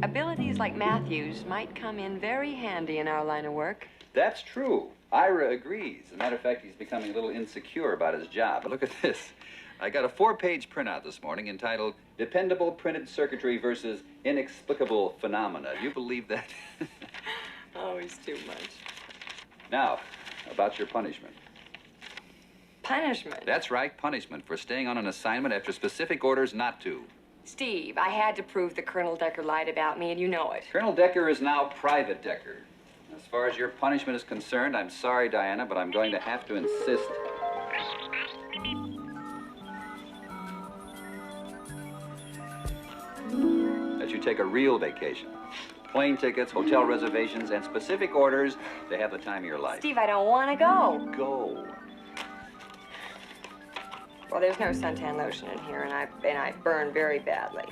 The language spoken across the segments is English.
Abilities like Matthew's might come in very handy in our line of work. That's true. Ira agrees. As a matter of fact, he's becoming a little insecure about his job. But look at this. I got a 4-page printout this morning entitled Dependable Printed Circuitry versus Inexplicable Phenomena. Do you believe that? Always too much. Now, about your punishment. Punishment? That's right, punishment for staying on an assignment after specific orders not to. Steve, I had to prove that Colonel Decker lied about me, and you know it. Colonel Decker is now Private Decker. As far as your punishment is concerned, I'm sorry, Diana, but I'm going to have to insist. That you take a real vacation. Plane tickets, hotel reservations, and specific orders to have the time of your life. Steve, I don't want to go. Go. Well, there's no suntan lotion in here, and I burn very badly.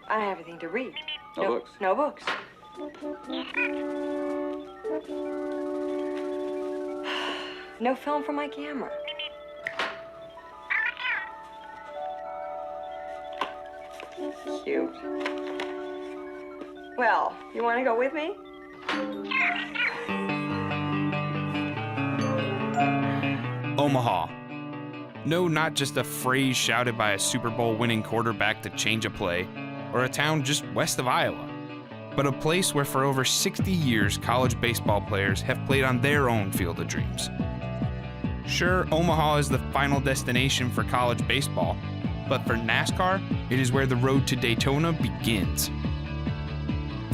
I don't have anything to read. No books? No books. No film for my camera. Cute. Well, you want to go with me? Omaha. No, not just a phrase shouted by a Super Bowl winning quarterback to change a play, or a town just west of Iowa, but a place where for over 60 years college baseball players have played on their own field of dreams. Sure, Omaha is the final destination for college baseball, but for NASCAR, it is where the road to Daytona begins.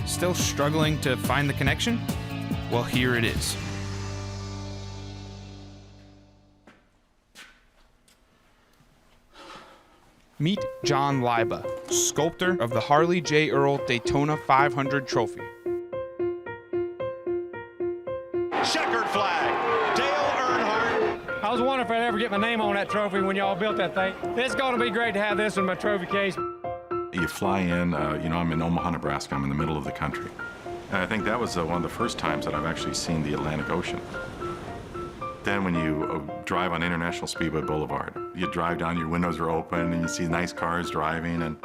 Still struggling to find the connection? Well, here it is. Meet John Lynda, sculptor of the Harley J. Earl Daytona 500 trophy. Checkered flag, Dale Earnhardt. I was wondering if I'd ever get my name on that trophy when y'all built that thing. It's going to be great to have this in my trophy case. You fly in, I'm in Omaha, Nebraska. I'm in the middle of the country. And I think that was one of the first times that I've actually seen the Atlantic Ocean. Then when you drive on International Speedway Boulevard, you drive down, your windows are open, and you see nice cars driving,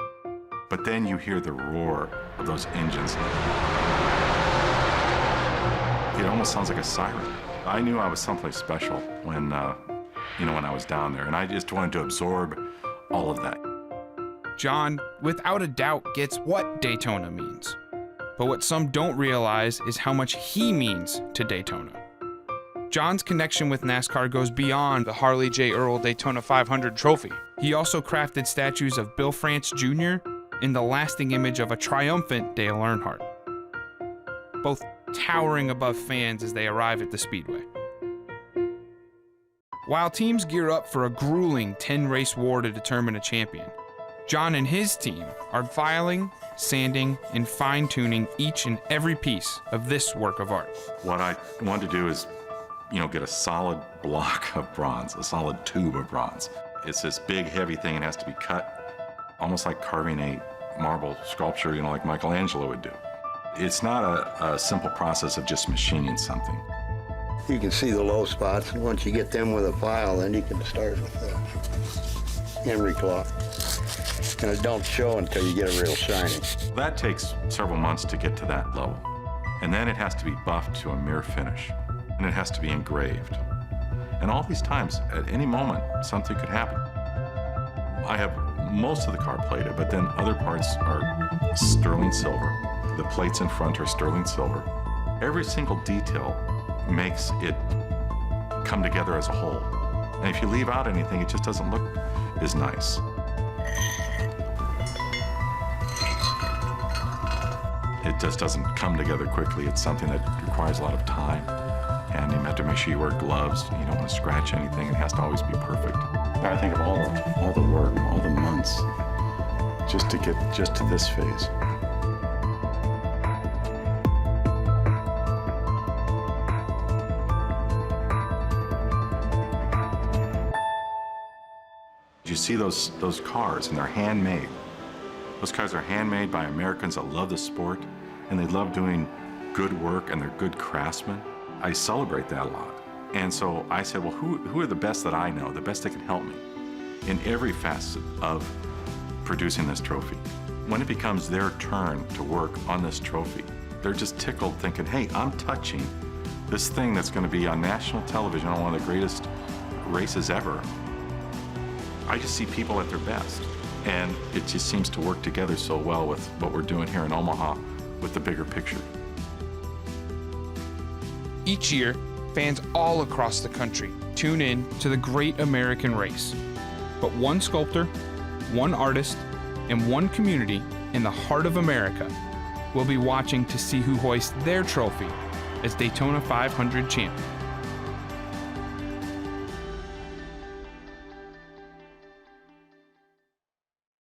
but then you hear the roar of those engines. It almost sounds like a siren. I knew I was someplace special when I was down there, and I just wanted to absorb all of that. John, without a doubt, gets what Daytona means. But what some don't realize is how much he means to Daytona. John's connection with NASCAR goes beyond the Harley J. Earl Daytona 500 trophy. He also crafted statues of Bill France Jr. in the lasting image of a triumphant Dale Earnhardt, both towering above fans as they arrive at the speedway. While teams gear up for a grueling 10-race war to determine a champion, John and his team are filing, sanding, and fine-tuning each and every piece of this work of art. What I want to do is, get a solid block of bronze, a solid tube of bronze. It's this big, heavy thing, and has to be cut almost like carving a marble sculpture, like Michelangelo would do. It's not a simple process of just machining something. You can see the low spots, and once you get them with a file, then you can start with the emery cloth. And it don't show until you get it real shiny. That takes several months to get to that level. And then it has to be buffed to a mere finish. And it has to be engraved. And all these times, at any moment, something could happen. I have most of the car plated, but then other parts are sterling silver. The plates in front are sterling silver. Every single detail makes it come together as a whole. And if you leave out anything, it just doesn't look as nice. It just doesn't come together quickly. It's something that requires a lot of time. And you have to make sure you wear gloves. You don't want to scratch anything. It has to always be perfect. I think of all the work, all the months, just to get just to this phase. You see those cars, and they're handmade. Those cars are handmade by Americans that love the sport, and they love doing good work, and they're good craftsmen. I celebrate that a lot. And so I said, well, who are the best that I know, the best that can help me in every facet of producing this trophy? When it becomes their turn to work on this trophy, they're just tickled thinking, hey, I'm touching this thing that's going to be on national television on one of the greatest races ever. I just see people at their best. And it just seems to work together so well with what we're doing here in Omaha with the bigger picture. Each year, fans all across the country tune in to the Great American Race. But one sculptor, one artist, and one community in the heart of America will be watching to see who hoists their trophy as Daytona 500 champion.